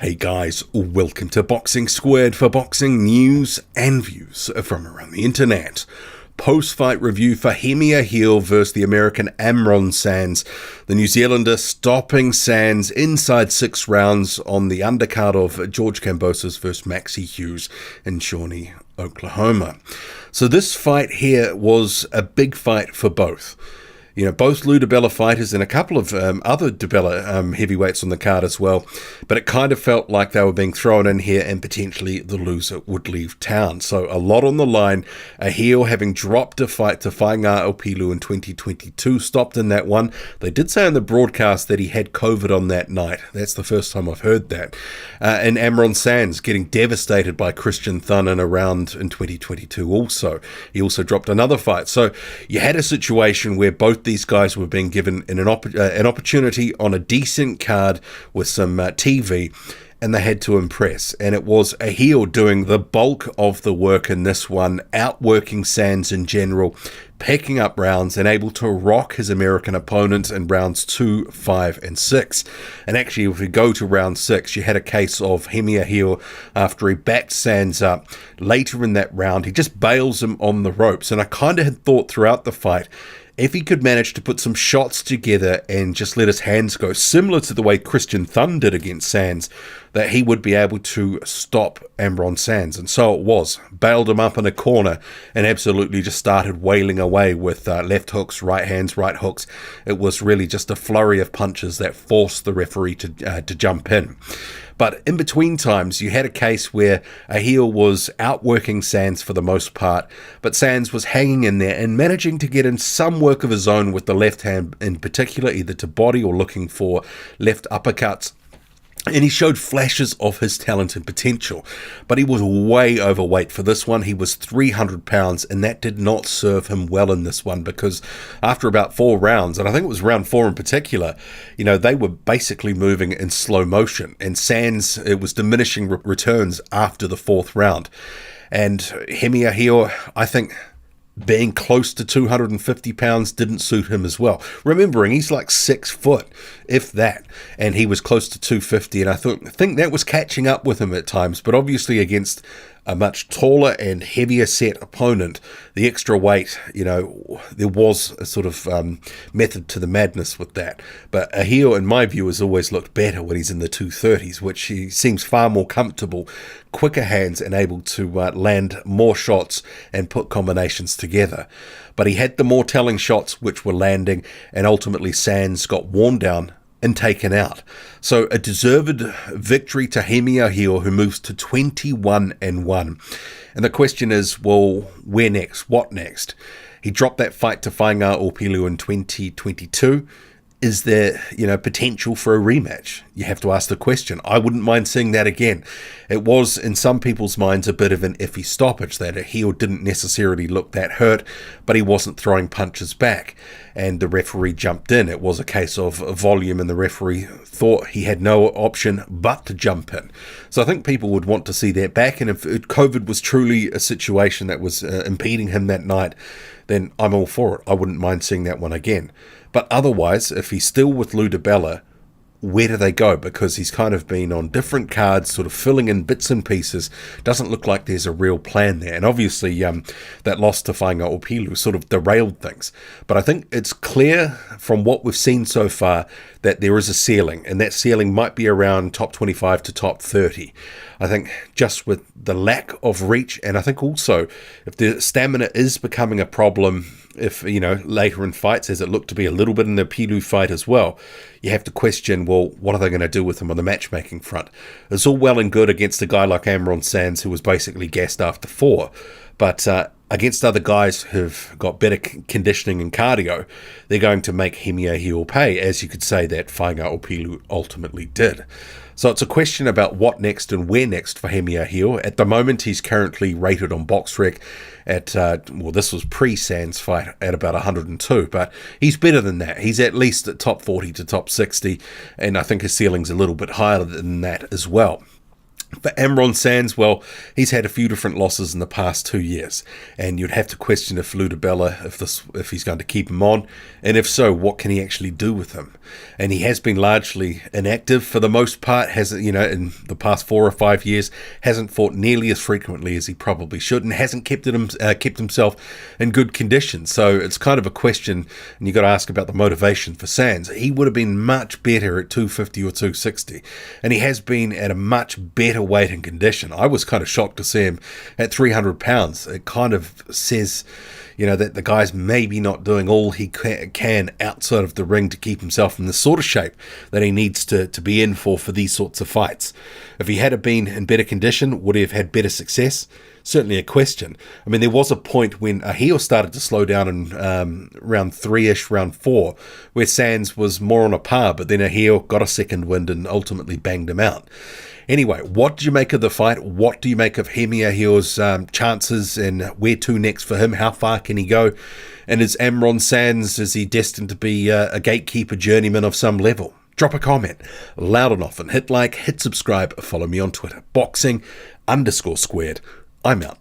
Hey guys, welcome to Boxing Squared for boxing news and views from around the internet. Post-fight review for Hemi Ahio versus the American Amron Sands. The New Zealander stopping Sands inside 6 rounds on the undercard of George Kambosos versus Maxie Hughes in Shawnee, Oklahoma. So this fight here was a big fight for both. You know, both Lou DiBella fighters and a couple of other DiBella heavyweights on the card as well. But it kind of felt like they were being thrown in here and potentially the loser would leave town. So a lot on the line. Ahio, having dropped a fight to Whainga Opilu in 2022, stopped in that one. They did say on the broadcast that he had COVID on that night. That's the first time I've heard that. And Amron Sands getting devastated by Christian Thun in a round in 2022 also. He also dropped another fight. So you had a situation where both these guys were being given an opportunity on a decent card with some TV, and they had to impress. And it was Ahio doing the bulk of the work in this one, outworking Sands in general, picking up rounds and able to rock his American opponent in rounds 2, 5, and 6. And actually, if we go to round 6, you had a case of Hemi Ahio after he backed Sands up. Later in that round, he just bails him on the ropes. And I kind of had thought throughout the fight, if he could manage to put some shots together and just let his hands go, similar to the way Christian Thun did against Sands, that he would be able to stop Amron Sands. And so it was. Bailed him up in a corner and absolutely just started wailing away with left hooks, right hands, right hooks. It was really just a flurry of punches that forced the referee to jump in. But in between times, you had a case where Ahio was outworking Sands for the most part, but Sands was hanging in there and managing to get in some work of his own with the left hand in particular, either to body or looking for left uppercuts. And he showed flashes of his talent and potential, but he was way overweight for this one. He was 300 pounds, and that did not serve him well in this one, because after about 4 rounds, and I think it was round 4 in particular, you know, they were basically moving in slow motion, and Sands, it was diminishing returns after the 4th round. And Hemi Ahio, I think, being close to 250 pounds didn't suit him as well. Remembering he's like 6 foot, if that, and he was close to 250, and I think that was catching up with him at times, but obviously against a much taller and heavier set opponent, the extra weight, you know, there was a sort of method to the madness with that. But Ahio, in my view, has always looked better when he's in the 230s, which he seems far more comfortable, quicker hands, and able to land more shots and put combinations together. But he had the more telling shots which were landing, and ultimately Sands got worn down and taken out. So a deserved victory to Hemi Ahio, who moves to 21-1. And the question is, well, where next? What next? He dropped that fight to Whainga Opilu in 2022. Is there, you know, potential for a rematch? You have to ask the question. I wouldn't mind seeing that again. It was, in some people's minds, a bit of an iffy stoppage. That Ahio didn't necessarily look that hurt, but he wasn't throwing punches back, and the referee jumped in. It was a case of volume, and the referee thought he had no option but to jump in. So I think people would want to see that back, and if COVID was truly a situation that was impeding him that night, then I'm all for it. I wouldn't mind seeing that one again. But otherwise, if he's still with Lou DiBella, where do they go? Because he's kind of been on different cards, sort of filling in bits and pieces. Doesn't look like there's a real plan there. And obviously, that loss to Whainga Opilu sort of derailed things. But I think it's clear from what we've seen so far that there is a ceiling, and that ceiling might be around top 25 to top 30. I think just with the lack of reach, and I think also if the stamina is becoming a problem, if, you know, later in fights, as it looked to be a little bit in the Pilu fight as well, you have to question, well, what are they going to do with him on the matchmaking front? It's all well and good against a guy like Amron Sands, who was basically gassed after 4, but against other guys who've got better conditioning and cardio, they're going to make Hemi Ahio pay, as you could say that Whainga Opilu ultimately did. So it's a question about what next and where next for Hemi Ahio. At the moment, he's currently rated on BoxRec at, well, this was pre-Sands fight, at about 102, but he's better than that. He's at least at top 40 to top 60, and I think his ceiling's a little bit higher than that as well. For Amron Sands, well, he's had a few different losses in the past 2 years, and you'd have to question if Ludabella, if he's going to keep him on, and if so, what can he actually do with him? And he has been largely inactive for the most part, in the past 4 or 5 years, hasn't fought nearly as frequently as he probably should, and hasn't kept himself in good condition. So it's kind of a question, and you've got to ask about the motivation for Sands. He would have been much better at 250 or 260, and he has been at a much better weight and condition. I was kind of shocked to see him at 300 pounds. It kind of says, that the guy's maybe not doing all he can outside of the ring to keep himself in the sort of shape that he needs to be in for these sorts of fights. If he had been in better condition, would he have had better success? Certainly a question. I mean, there was a point when Ahio started to slow down in round 3-ish, round 4, where Sands was more on a par, but then Ahio got a second wind and ultimately banged him out. Anyway, what do you make of the fight? What do you make of Hemi Ahio's chances, and where to next for him? How far can he go? And is Amron Sands, is he destined to be a gatekeeper journeyman of some level? Drop a comment, loud and often. Hit like, hit subscribe, follow me on Twitter. Boxing_squared. I'm out.